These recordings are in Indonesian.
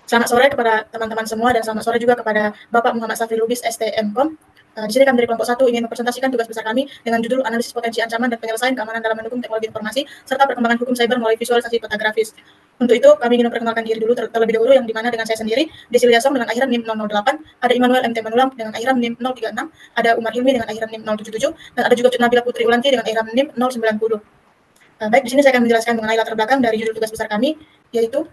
Selamat sore kepada teman-teman semua dan selamat sore juga kepada Bapak Muhammad Safri Lubis, STMkom. Di sini kami dari kelompok 1 ingin mempresentasikan tugas besar kami dengan judul analisis potensi ancaman dan penyelesaian keamanan dalam mendukung teknologi informasi serta perkembangan hukum cyber melalui visualisasi peta grafis. Untuk itu, kami ingin memperkenalkan diri dulu terlebih dahulu, yang dimana dengan saya sendiri, Desilia Song dengan akhiran NIM 008, ada Immanuel MT Manulang dengan akhiran NIM 036, ada Umar Hilmi dengan akhiran NIM 077, dan ada juga Cut Nabila Putri Ulanti dengan akhiran NIM 090. Baik, di sini saya akan menjelaskan mengenai latar belakang dari judul tugas besar kami, yaitu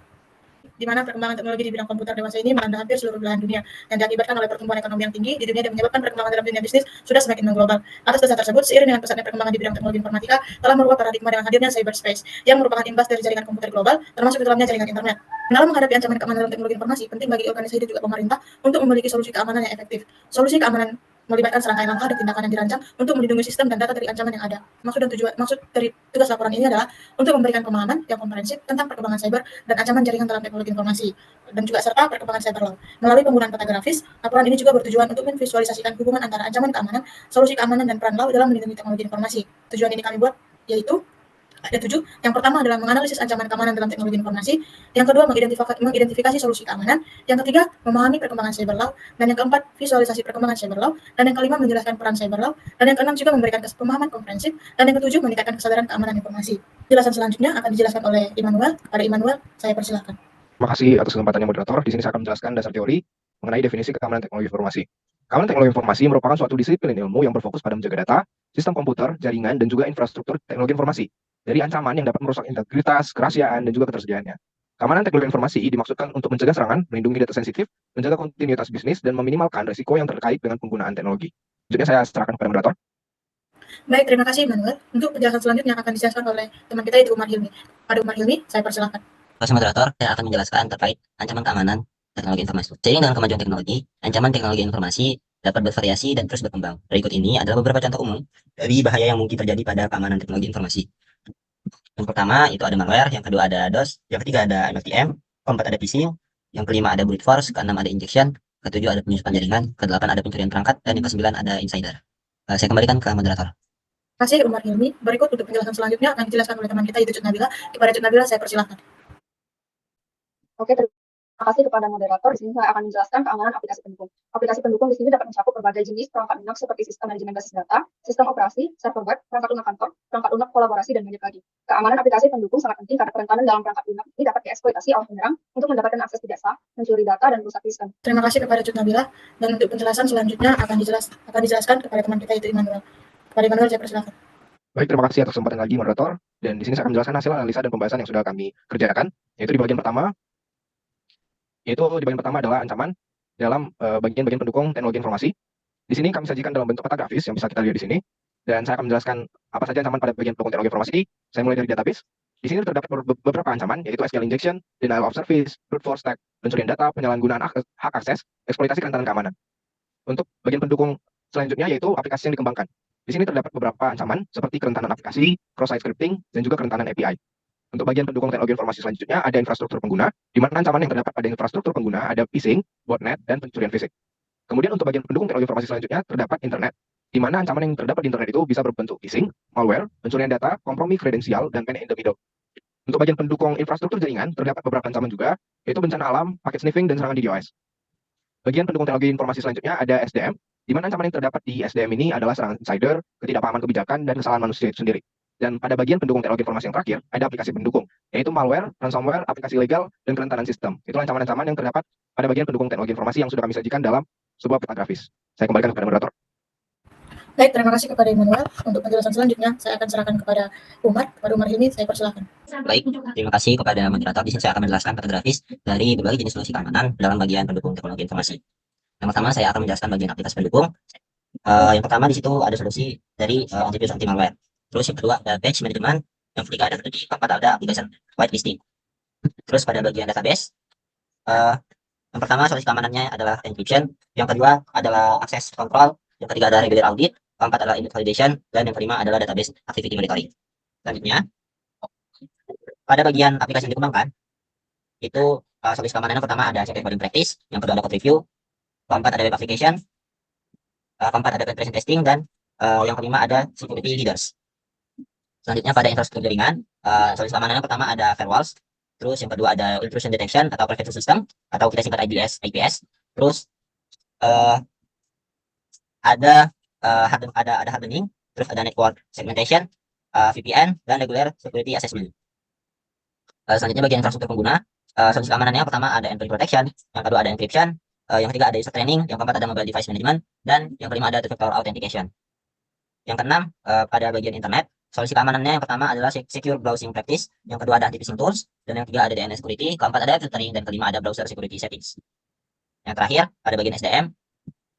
di mana perkembangan teknologi di bidang komputer dewasa ini melanda hampir seluruh belahan dunia yang diakibatkan oleh pertumbuhan ekonomi yang tinggi di dunia dan menyebabkan perkembangan dalam dunia bisnis sudah semakin mengglobal. Atas dasar tersebut, seiring dengan pesatnya perkembangan di bidang teknologi informatika, telah merubah paradigma dengan hadirnya cyberspace yang merupakan imbas dari jaringan komputer global, termasuk di dalamnya jaringan internet. Dalam menghadapi ancaman keamanan dalam teknologi informasi, penting bagi organisasi dan juga pemerintah untuk memiliki solusi keamanan yang efektif. Solusi keamanan melibatkan serangkaian langkah dan tindakan yang dirancang untuk melindungi sistem dan data dari ancaman yang ada. Maksud dari tugas laporan ini adalah untuk memberikan pemahaman yang komprehensif tentang perkembangan cyber dan ancaman jaringan dalam teknologi informasi, dan juga serta perkembangan cyber law. Melalui penggunaan peta grafis, laporan ini juga bertujuan untuk memvisualisasikan hubungan antara ancaman keamanan, solusi keamanan, dan peran law dalam melindungi teknologi informasi. Tujuan ini kami buat yaitu ada 7. Yang pertama adalah menganalisis ancaman keamanan dalam teknologi informasi. Yang kedua, mengidentifikasi solusi keamanan. Yang ketiga, memahami perkembangan cyber law. Dan yang keempat, visualisasi perkembangan cyber law. Dan yang kelima, menjelaskan peran cyber law. Dan yang keenam juga memberikan pemahaman komprehensif. Dan yang ketujuh, meningkatkan kesadaran keamanan informasi. Penjelasan selanjutnya akan dijelaskan oleh Immanuel. Pada Immanuel, saya persilahkan. Terima kasih atas kesempatannya moderator. Di sini saya akan menjelaskan dasar teori mengenai definisi keamanan teknologi informasi. Keamanan teknologi informasi merupakan suatu disiplin ilmu yang berfokus pada menjaga data, sistem komputer, jaringan, dan juga infrastruktur teknologi informasi dari ancaman yang dapat merusak integritas, kerahasiaan, dan juga ketersediaannya. Keamanan teknologi informasi dimaksudkan untuk mencegah serangan, melindungi data sensitif, menjaga kontinuitas bisnis, dan meminimalkan risiko yang terkait dengan penggunaan teknologi. Selanjutnya saya serahkan kepada moderator. Baik, terima kasih Immanuel. Untuk penjelasan selanjutnya akan dijelaskan oleh teman kita, yaitu Umar Hilmi. Pada Umar Hilmi, saya persilahkan. Sebagai moderator, saya akan menjelaskan terkait ancaman keamanan teknologi informasi. Seiring dengan kemajuan teknologi, ancaman teknologi informasi dapat bervariasi dan terus berkembang. Berikut ini adalah beberapa contoh umum dari bahaya yang mungkin terjadi pada keamanan teknologi informasi. Yang pertama itu ada malware, yang kedua ada DOS, yang ketiga ada MLTM, keempat ada phishing, yang kelima ada brute force, keenam ada injection, ketujuh ada penyusupan jaringan, kedelapan ada pencurian perangkat, dan yang kesembilan ada insider. Saya kembalikan ke moderator. Terima kasih Umar Hilmi. Berikut untuk penjelasan selanjutnya akan dijelaskan oleh teman kita, yaitu Cut Nabila. Kepada Cut Nabila, saya persilahkan. Oke, terima kasih kepada moderator. Di sini saya akan menjelaskan keamanan aplikasi pendukung. Aplikasi pendukung di sini dapat mencakup berbagai jenis perangkat lunak seperti sistem manajemen basis data, sistem operasi, server web, perangkat lunak kantor, perangkat lunak kolaborasi, dan banyak lagi. Keamanan aplikasi pendukung sangat penting karena kerentanan dalam perangkat lunak ini dapat dieksploitasi oleh penyerang untuk mendapatkan akses tidak sah, mencuri data, dan merusak sistem. Terima kasih kepada Cut Nabila. Dan untuk penjelasan selanjutnya akan dijelaskan kepada teman kita, yaitu Immanuel. Kepada Immanuel, saya persilahkan. Baik, terima kasih atas kesempatan lagi moderator. Dan di sini saya akan menjelaskan hasil analisa dan pembahasan yang sudah kami kerjakan, yaitu di bagian pertama adalah ancaman dalam bagian-bagian pendukung teknologi informasi. Di sini kami sajikan dalam bentuk peta grafis yang bisa kita lihat di sini. Dan saya akan menjelaskan apa saja ancaman pada bagian pendukung teknologi informasi. Saya mulai dari database. Di sini terdapat beberapa ancaman, yaitu SQL injection, denial of service, brute force attack, pencurian data, penyalahgunaan hak akses, eksploitasi kerentanan keamanan. Untuk bagian pendukung selanjutnya yaitu aplikasi yang dikembangkan. Di sini terdapat beberapa ancaman seperti kerentanan aplikasi, cross-site scripting, dan juga kerentanan API. Untuk bagian pendukung teknologi informasi selanjutnya ada infrastruktur pengguna, di mana ancaman yang terdapat pada infrastruktur pengguna ada phishing, botnet, dan pencurian fisik. Kemudian untuk bagian pendukung teknologi informasi selanjutnya terdapat internet, di mana ancaman yang terdapat di internet itu bisa berbentuk phishing, malware, pencurian data, kompromi kredensial, dan man in the middle. Untuk bagian pendukung infrastruktur jaringan terdapat beberapa ancaman juga, yaitu bencana alam, paket sniffing, dan serangan DDoS. Bagian pendukung teknologi informasi selanjutnya ada SDM, di mana ancaman yang terdapat di SDM ini adalah serangan insider, ketidakpahaman kebijakan, dan kesalahan manusia itu sendiri. Dan pada bagian pendukung teknologi informasi yang terakhir, ada aplikasi pendukung, yaitu malware, ransomware, aplikasi ilegal, dan kerentanan sistem. Itulah ancaman-ancaman yang terdapat pada bagian pendukung teknologi informasi yang sudah kami sajikan dalam sebuah peta grafis. Saya kembalikan kepada moderator. Baik, terima kasih kepada Immanuel. Untuk penjelasan selanjutnya, saya akan serahkan kepada Umar. Kepada Umar ini, saya persilahkan. Baik, terima kasih kepada moderator. Di sini saya akan menjelaskan peta grafis dari berbagai jenis solusi keamanan dalam bagian pendukung teknologi informasi. Yang pertama, saya akan menjelaskan bagian aplikasi pendukung. Yang pertama di situ ada solusi dari antivirus anti malware. Terus yang kedua ada patch management, yang ketiga ada strategi, keempat ada application whitelisting. Terus pada bagian database, yang pertama solusi keamanannya adalah encryption, yang kedua adalah access control, yang ketiga ada regular audit, keempat adalah init validation, dan yang kelima adalah database activity monitoring. Selanjutnya, pada bagian aplikasi yang dikembangkan, itu solusi keamanan yang pertama ada security coding practice, yang kedua ada code review, keempat ada web application, keempat ada penetration testing, dan yang kelima ada security leaders. Selanjutnya pada infrastruktur jaringan, solusi keamanan yang pertama ada firewalls, Terus yang kedua ada intrusion detection atau prevention system atau kita singkat IPS. Terus ada hardening, terus ada network segmentation, VPN, dan regular security assessment. Selanjutnya bagian infrastruktur pengguna. Solusi keamanannya pertama ada endpoint protection, yang kedua ada encryption, yang ketiga ada user training, yang keempat ada mobile device management, dan yang kelima ada two-factor authentication. Yang keenam, pada bagian internet, solusi keamanannya yang pertama adalah secure browsing practice, yang kedua ada anti-phishing tools, dan yang ketiga ada DNS security, keempat ada filtering, dan kelima ada browser security settings. Yang terakhir, pada bagian SDM,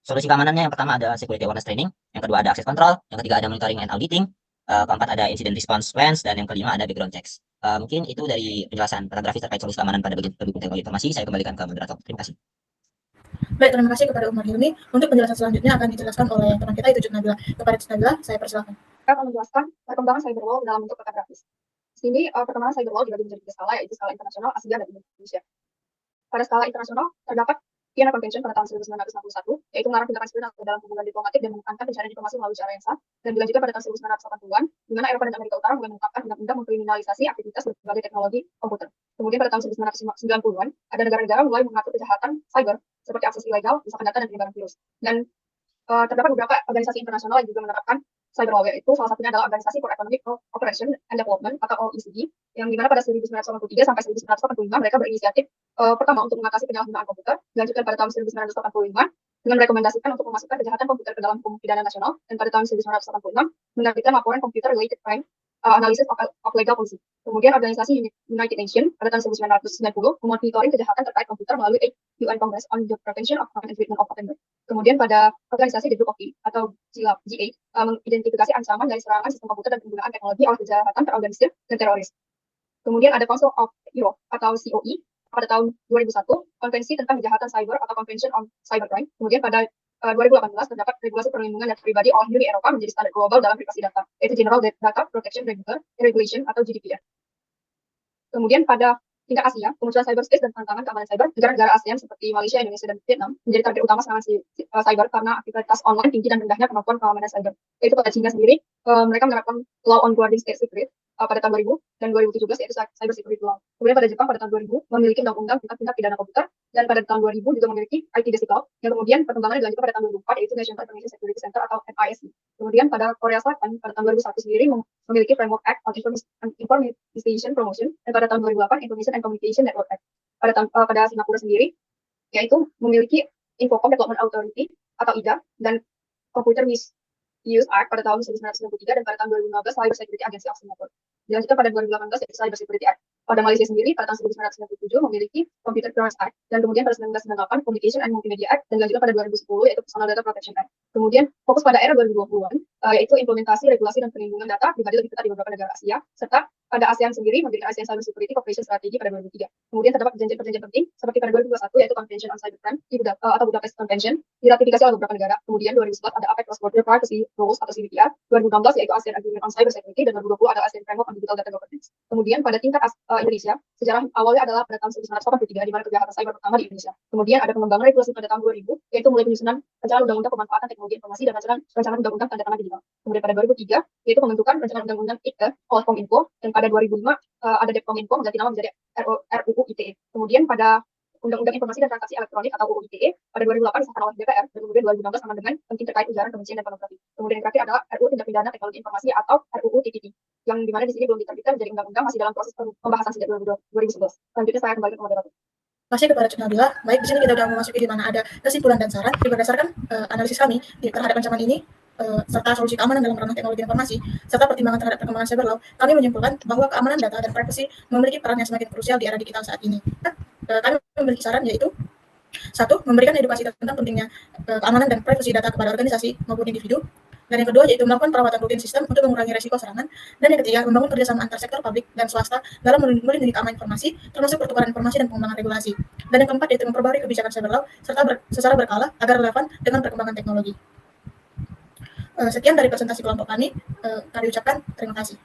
solusi keamanannya yang pertama ada security awareness training, yang kedua ada access control, yang ketiga ada monitoring and auditing, keempat ada incident response plans, dan yang kelima ada background checks. Mungkin itu dari penjelasan paragrafis terkait solusi keamanan pada bagian pendukung teknologi informasi. Saya kembalikan ke moderator. Terima kasih. Baik, terima kasih kepada Umar Hilmi. Untuk penjelasan selanjutnya akan dijelaskan oleh teman kita, itu Cut Nabila. Kepada Cut Nabila, saya persilakan. Saya akan menjelaskan perkembangan cyberwall dalam bentuk kata grafis. Di sini perkembangan cyberwall dibagi menjadi tiga skala, yaitu skala internasional, Asia, dan Indonesia. Pada skala internasional terdapat Vienna Convention pada tahun 1961, yaitu melarang tindakan sipil dalam hubungan diplomatik dan menekankan pencarian informasi melalui cara yang sah, dan dilanjutkan pada tahun 1980-an, di mana Eropa dan Amerika Utara mulai menetapkan undang-undang mengkriminalisasi aktivitas berbagai teknologi komputer. Kemudian pada tahun 1990-an, ada negara-negara mulai mengatur kejahatan cyber, seperti akses ilegal, rusakan data, dan penyebaran virus. Dan terdapat beberapa organisasi internasional yang juga menerapkan cyberwall, yaitu salah satunya adalah Organisasi for Economic Cooperation and Development atau OECD, yang dimana pada 1983 sampai 1985 mereka berinisiatif pertama untuk mengatasi penyalahgunaan komputer, dilanjutkan pada tahun 1985 dengan merekomendasikan untuk memasukkan kejahatan komputer ke dalam hukum pidana nasional, dan pada tahun 1986 menerbitkan laporan Computer Related Crime Analysis of Legal Policy. Kemudian organisasi United Nations pada tahun 1990 memonitoring kejahatan terkait komputer melalui UN Congress on the Prevention of Crime and Treatment of Offenders. Kemudian pada organisasi The Group of Eight atau G8 mengidentifikasi ancaman dari serangan sistem komputer dan penggunaan teknologi oleh kejahatan terorganisir dan teroris. Kemudian ada Council of Europe atau COE pada tahun 2001, Konvensi tentang Kejahatan Cyber atau Convention on Cybercrime. Kemudian pada 2018 terdapat regulasi perlindungan data pribadi oleh Uni Eropa menjadi standar global dalam privasi data, yaitu General Data Protection Regulation atau GDPR. Kemudian pada tingkat Asia, kemunculan cyberspace dan tantangan keamanan cyber, negara-negara ASEAN seperti Malaysia, Indonesia, dan Vietnam menjadi target utama serangan cyber karena aktivitas online tinggi dan rendahnya kemampuan keamanan cyber. Yaitu pada China sendiri, mereka menerapkan Law on Guarding State Secret pada tahun 2000 dan 2017, yaitu Cyber Security Law. Kemudian pada Jepang pada tahun 2000 memiliki undang-undang tentang tindak pidana komputer, dan pada tahun 2000 juga memiliki IT Basic Law, yang kemudian perkembangannya dilanjutkan pada tahun 2004, yaitu National Information Security Center atau NISC. Kemudian pada Korea Selatan pada tahun 2001 sendiri memiliki Framework Act on Information Promotion, dan pada tahun 2008 Information and Communication Network Act. Pada Singapura sendiri, yaitu memiliki Infocom Development Authority atau IDA, dan Computer Misuse Act pada tahun 1993, dan pada tahun 2015 Cyber Security Agency of Singapore. Dilanjutkan pada 2018 yaitu Cyber Security Act. Pada Malaysia sendiri pada tahun 1997 memiliki Computer Clearance Act, dan kemudian pada 1998 Communication and Multimedia Act, dan dilanjutkan pada 2010 yaitu Personal Data Protection Act. Kemudian fokus pada era 2020-an yaitu implementasi regulasi dan perlindungan data pribadi lebih ketat di beberapa negara Asia, serta pada ASEAN sendiri mendirikan ASEAN Cyber Security Cooperation Strategy pada 2003. Kemudian terdapat perjanjian-perjanjian penting seperti pada 2021 yaitu Convention on Cybercrime atau Budapest Convention diratifikasi oleh beberapa negara. Kemudian 2011 ada APEC Cross Border Privacy Rules atau CBPR, 2016 yaitu ASEAN Agreement on Cyber Security, dan 2020 ada ASEAN Framework on Digital Data Governance. Kemudian pada tingkat Indonesia, sejarah awalnya adalah pada tahun 1983 di mana kejahatan cyber pertama di Indonesia. Kemudian ada pengembangan regulasi pada tahun 2000 yaitu mulai penyusunan rancangan undang-undang pemanfaatan teknologi informasi dan rancangan undang-undang tanda tangan digital. Kemudian pada 2003 yaitu pembentukan rancangan undang-undang ITE oleh Kominfo, dan pada 2005 ada Depkominfo mengganti nama menjadi RUU ITE. Kemudian pada Undang-Undang Informasi dan Transaksi Elektronik atau UU ITE pada 2008 disahkan oleh DPR, dan kemudian 2016 amandemen penting terkait ujaran kebencian dan pornografi. Kemudian yang terakhir adalah RUU Tindak Pidana Teknologi Informasi atau RUU TPT, yang dimana di sini belum diterbitkan menjadi undang-undang, masih dalam proses pembahasan sejak 2011. Selanjutnya saya kembali ke moderator. Masih kepada Cut Nabila. Baik, di sini kita sudah memasuki di mana ada kesimpulan dan saran. Berdasarkan analisis kami terhadap ancaman ini, serta solusi keamanan dalam ranah teknologi informasi, serta pertimbangan terhadap perkembangan cyber law, kami menyimpulkan bahwa keamanan data dan privasi memiliki peran yang semakin krusial di era digital saat ini. Kami memiliki saran yaitu: 1. Memberikan edukasi tentang pentingnya keamanan dan privasi data kepada organisasi maupun individu. Dan yang kedua yaitu melakukan perawatan rutin sistem untuk mengurangi resiko serangan. Dan yang ketiga, membangun kerjasama antar sektor publik dan swasta dalam melindungi keamanan informasi, termasuk pertukaran informasi dan pengembangan regulasi. Dan yang keempat yaitu memperbarui kebijakan cyber law secara berkala agar relevan dengan perkembangan teknologi. Sekian dari presentasi kelompok kami ucapkan terima kasih.